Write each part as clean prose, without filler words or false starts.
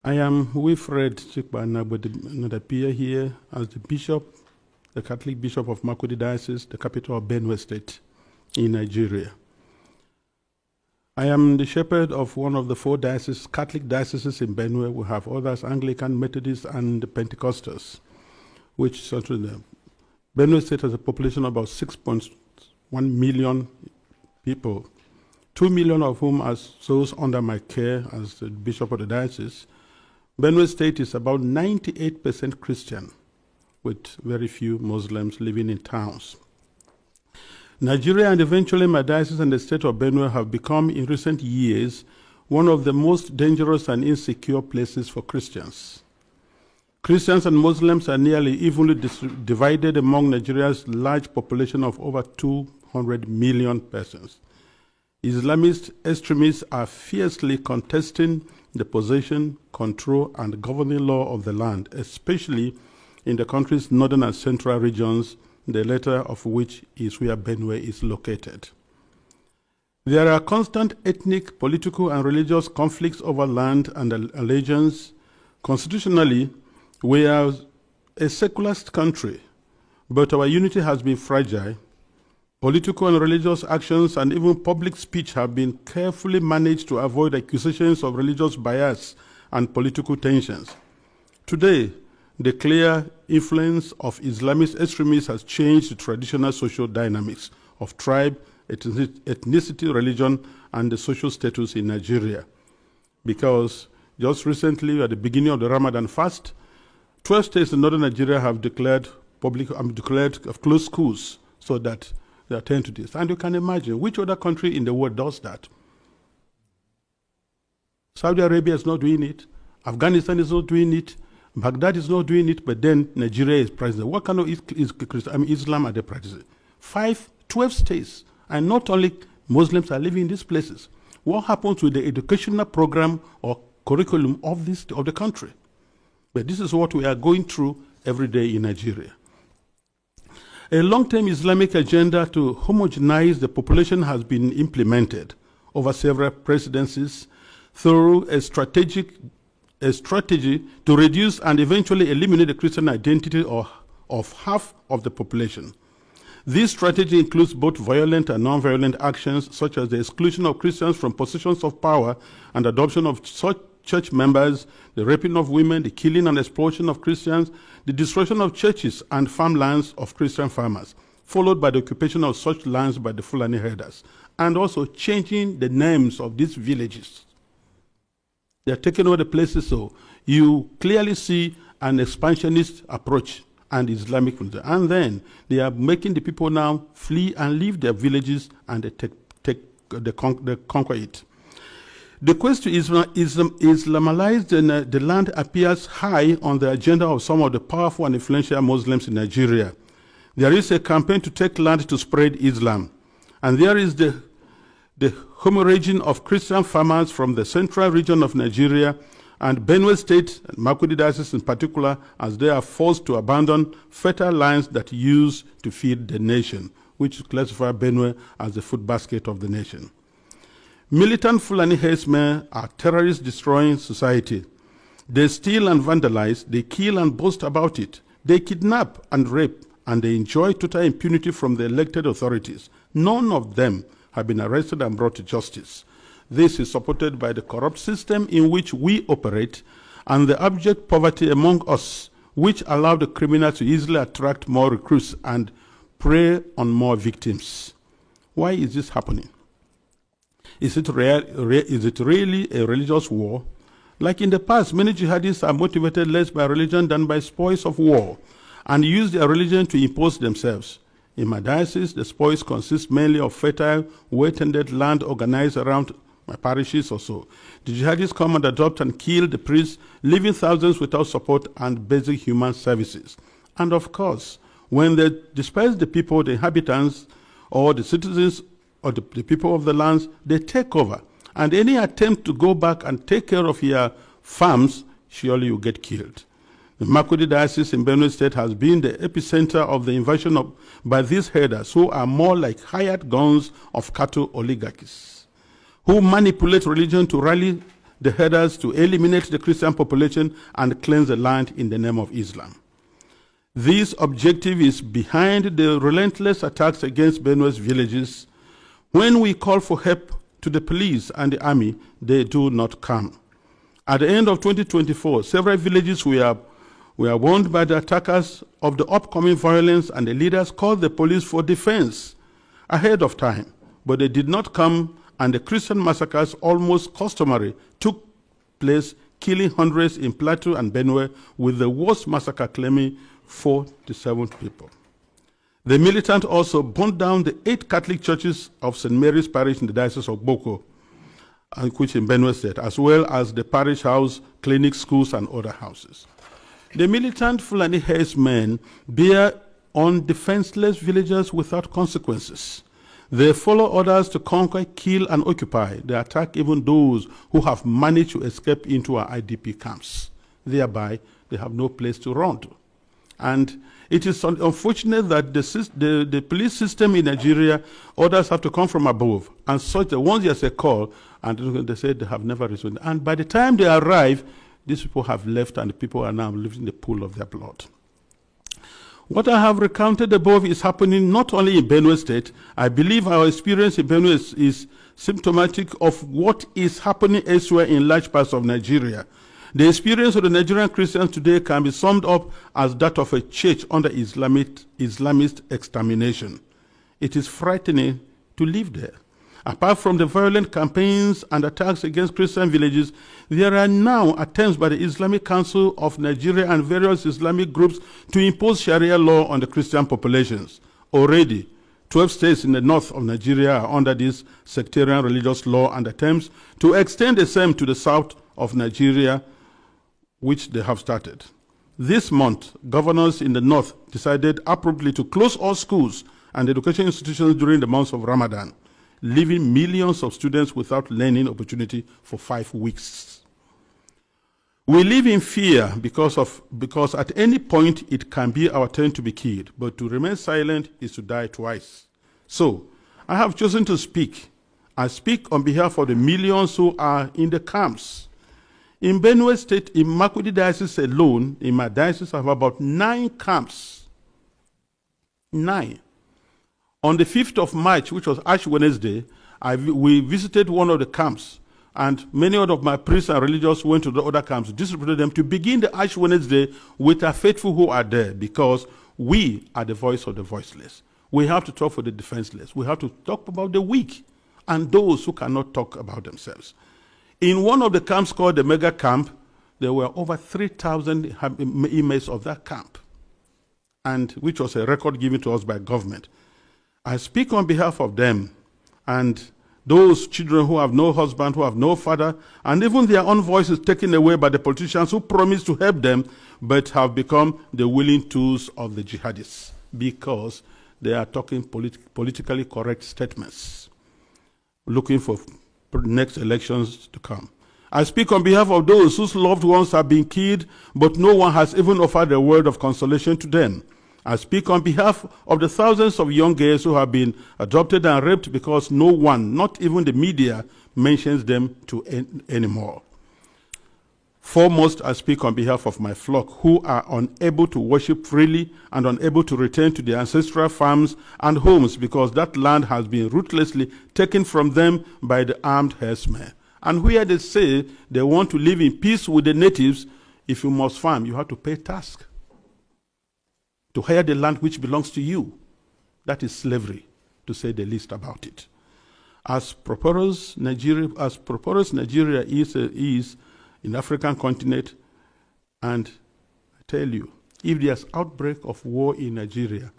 I am Wilfred Anagbe, and appear here as the Bishop, the Catholic Bishop of Makurdi Diocese, the capital of Benue State in Nigeria. I am the shepherd of one of the 4 dioceses, Catholic dioceses in Benue. We have others, Anglican, Methodist, and Pentecostals, which certainly Benue State has a population of about 6.1 million people, 2 million of whom are those under my care as the Bishop of the diocese. Benue State is about 98% Christian, with very few Muslims living in towns. Nigeria and eventually my diocese and the state of Benue have become, in recent years, one of the most dangerous and insecure places for Christians. Christians and Muslims are nearly evenly divided among Nigeria's large population of over 200 million persons. Islamist extremists are fiercely contesting the possession, control, and governing law of the land, especially in the country's northern and central regions, the latter of which is where Benue is located. There are constant ethnic, political, and religious conflicts over land and allegiance. Constitutionally, we are a secularist country, but our unity has been fragile. Political and religious actions and even public speech have been carefully managed to avoid accusations of religious bias and political tensions. Today, the clear influence of Islamist extremists has changed the traditional social dynamics of tribe, ethnicity, religion, and the social status in Nigeria. Because just recently, at the beginning of the Ramadan fast, 12 states in northern Nigeria have declared closed schools so that they attend to this. And you can imagine, which other country in the world does that? Saudi Arabia is not doing it. Afghanistan is not doing it. Baghdad is not doing it, but then Nigeria is practicing. What kind of Islam are they practicing? 12 states, and not only Muslims are living in these places. What happens with the educational program or curriculum of the country? But this is what we are going through every day in Nigeria. A long-term Islamic agenda to homogenize the population has been implemented over several presidencies through a strategy to reduce and eventually eliminate the Christian identity of half of the population. This strategy includes both violent and non-violent actions, such as the exclusion of Christians from positions of power and adoption of such church members, the raping of women, the killing and exploitation of Christians, the destruction of churches and farmlands of Christian farmers, followed by the occupation of such lands by the Fulani herders, and also changing the names of these villages. They are taking over the places, so you clearly see an expansionist approach and Islamic, and then they are making the people now flee and leave their villages, and they conquer it. The quest to Islamalize the land appears high on the agenda of some of the powerful and influential Muslims in Nigeria. There is a campaign to take land to spread Islam, and there is the hemorrhaging of Christian farmers from the central region of Nigeria and Benue State, and Makurdi Diocese in particular, as they are forced to abandon fertile lands that used to feed the nation, which classify Benue as the food basket of the nation. Militant Fulani herdsmen are terrorists destroying society. They steal and vandalize, they kill and boast about it. They kidnap and rape, and they enjoy total impunity from the elected authorities. None of them have been arrested and brought to justice. This is supported by the corrupt system in which we operate and the abject poverty among us, which allow the criminals to easily attract more recruits and prey on more victims. Why is this happening? Is it really a religious war? Like in the past, many jihadists are motivated less by religion than by spoils of war and use their religion to impose themselves. In my diocese, the spoils consist mainly of fertile, well-tended land organized around my parishes or so. The jihadists come and adopt and kill the priests, leaving thousands without support and basic human services. And of course, when they disperse the people, the inhabitants, or the citizens, or the people of the lands, they take over. And any attempt to go back and take care of your farms, surely you get killed. The Makurdi Diocese in Benue State has been the epicenter of the invasion by these herders, who are more like hired guns of cattle oligarchies, who manipulate religion to rally the headers to eliminate the Christian population and cleanse the land in the name of Islam. This objective is behind the relentless attacks against Benue's villages. When we call for help to the police and the army, they do not come. At the end of 2024, several villages were warned by the attackers of the upcoming violence, and the leaders called the police for defense ahead of time, but they did not come, and the Christian massacres, almost customary, took place, killing hundreds in Plateau and Benue, with the worst massacre claiming 47 people. The militant also burned down the 8 Catholic churches of St. Mary's Parish in the Diocese of Boko, which in Benue State, as well as the parish house, clinics, schools, and other houses. The militant Fulani herdsmen bear on defenseless villagers without consequences. They follow orders to conquer, kill, and occupy. They attack even those who have managed to escape into our IDP camps. Thereby, they have no place to run to. And it is unfortunate that the police system in Nigeria, orders have to come from above. And such that once there's a call, and they say they have never responded. And by the time they arrive, these people have left, and the people are now living in the pool of their blood. What I have recounted above is happening not only in Benue State. I believe our experience in Benue is symptomatic of what is happening elsewhere in large parts of Nigeria. The experience of the Nigerian Christians today can be summed up as that of a church under Islamist extermination. It is frightening to live there. Apart from the violent campaigns and attacks against Christian villages, there are now attempts by the Islamic Council of Nigeria and various Islamic groups to impose Sharia law on the Christian populations. Already, 12 states in the north of Nigeria are under this sectarian religious law, and attempts to extend the same to the south of Nigeria, which they have started. This month, governors in the north decided abruptly to close all schools and education institutions during the months of Ramadan, leaving millions of students without learning opportunity for 5 weeks. We live in fear because at any point it can be our turn to be killed, but to remain silent is to die twice. So, I have chosen to speak. I speak on behalf of the millions who are in the camps. In Benue State, in Makurdi Diocese alone, in my diocese, I have about 9 camps. 9. On the 5th of March, which was Ash Wednesday, we visited one of the camps, and many of my priests and religious went to the other camps, distributed them to begin the Ash Wednesday with our faithful who are there, because we are the voice of the voiceless. We have to talk for the defenseless. We have to talk about the weak and those who cannot talk about themselves. In one of the camps called the Mega Camp, there were over 3,000 inmates of that camp, and which was a record given to us by government. I speak on behalf of them and those children who have no husband, who have no father, and even their own voices taken away by the politicians who promised to help them, but have become the willing tools of the jihadists because they are talking politically correct statements, looking for next elections to come. I speak on behalf of those whose loved ones have been killed, but no one has even offered a word of consolation to them. I speak on behalf of the thousands of young girls who have been adopted and raped because no one, not even the media, mentions them anymore. Foremost, I speak on behalf of my flock who are unable to worship freely and unable to return to their ancestral farms and homes because that land has been ruthlessly taken from them by the armed herdsmen. And where they say they want to live in peace with the natives, if you must farm, you have to pay tax to hire the land which belongs to you. That is slavery, to say the least about it. As prosperous Nigeria is in the African continent, and I tell you, if there's outbreak of war in Nigeria,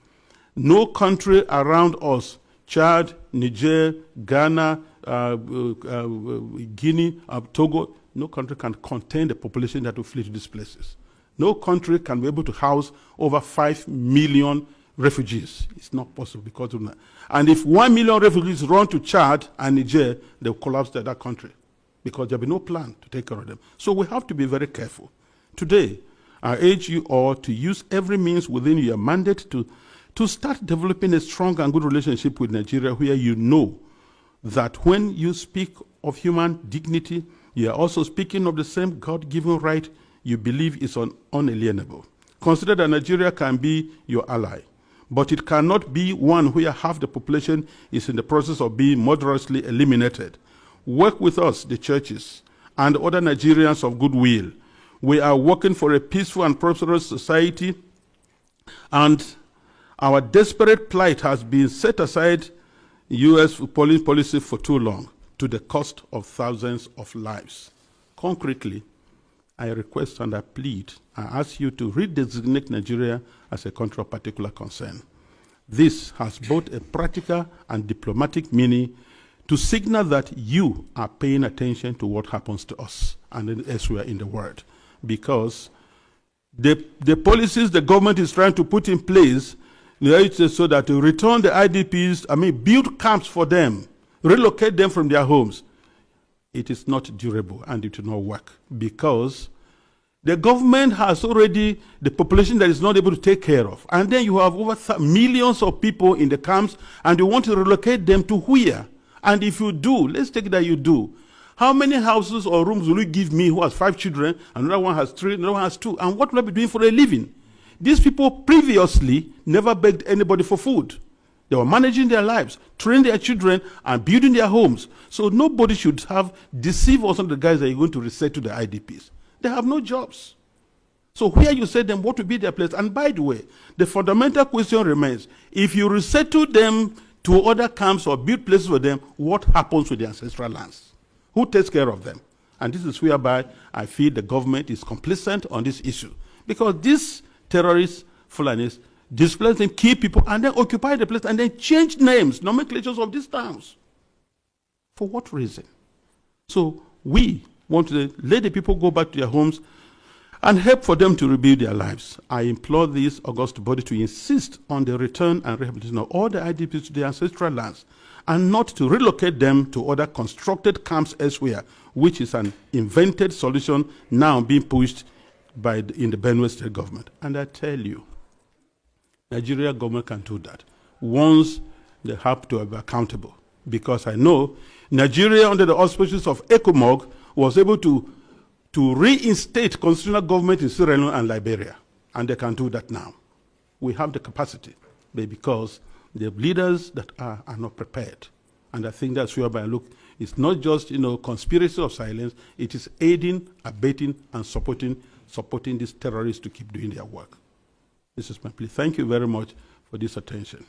no country around us, Chad, Niger, Ghana, Guinea, Togo, no country can contain the population that will flee to these places. No country can be able to house over 5 million refugees. It's not possible because of that. And if 1 million refugees run to Chad and Niger, they'll collapse that country because there'll be no plan to take care of them. So we have to be very careful. Today, I urge you all to use every means within your mandate to start developing a strong and good relationship with Nigeria, where you know that when you speak of human dignity, You are also speaking of the same God-given right you believe is unalienable. Consider that Nigeria can be your ally, but it cannot be one where half the population is in the process of being murderously eliminated. Work with us, the churches, and other Nigerians of goodwill. We are working for a peaceful and prosperous society, and our desperate plight has been set aside U.S. policy for too long, to the cost of thousands of lives. Concretely, I request and I plead, I ask you to redesignate Nigeria as a country of particular concern. This has both a practical and diplomatic meaning to signal that you are paying attention to what happens to us and elsewhere in the world. Because the policies the government is trying to put in place, so that to return the IDPs, build camps for them, relocate them from their homes, it is not durable and it will not work, because the government has already the population that is not able to take care of. And then you have over millions of people in the camps, and you want to relocate them to where? And if you do, let's take that you do. How many houses or rooms will you give me who has 5 children, another one has 3, another one has 2, and what will I be doing for a living? These people previously never begged anybody for food. They were managing their lives, training their children, and building their homes. So nobody should have deceived us on the guys that you're going to resettle the IDPs. They have no jobs. So where you set them, what will be their place? And by the way, the fundamental question remains, if you resettle them to other camps or build places for them, what happens with the ancestral lands? Who takes care of them? And this is whereby I feel the government is complicit on this issue. Because these terrorists, Fulanis, displace them, kill people, and then occupy the place, and then change names, nomenclatures of these towns. For what reason? So we want to let the people go back to their homes and help for them to rebuild their lives. I implore this august body to insist on the return and rehabilitation of all the IDPs to their ancestral lands, and not to relocate them to other constructed camps elsewhere, which is an invented solution now being pushed in the Benue State government. And I tell you, Nigeria government can do that once they have to be accountable. Because I know Nigeria, under the auspices of ECOMOG, was able to reinstate constitutional government in Sierra Leone and Liberia. And they can do that now. We have the capacity, but because the leaders that are not prepared. And I think that's whereby, look, it's not just conspiracy of silence, it is aiding, abetting, and supporting these terrorists to keep doing their work. This is my plea. Thank you very much for this attention.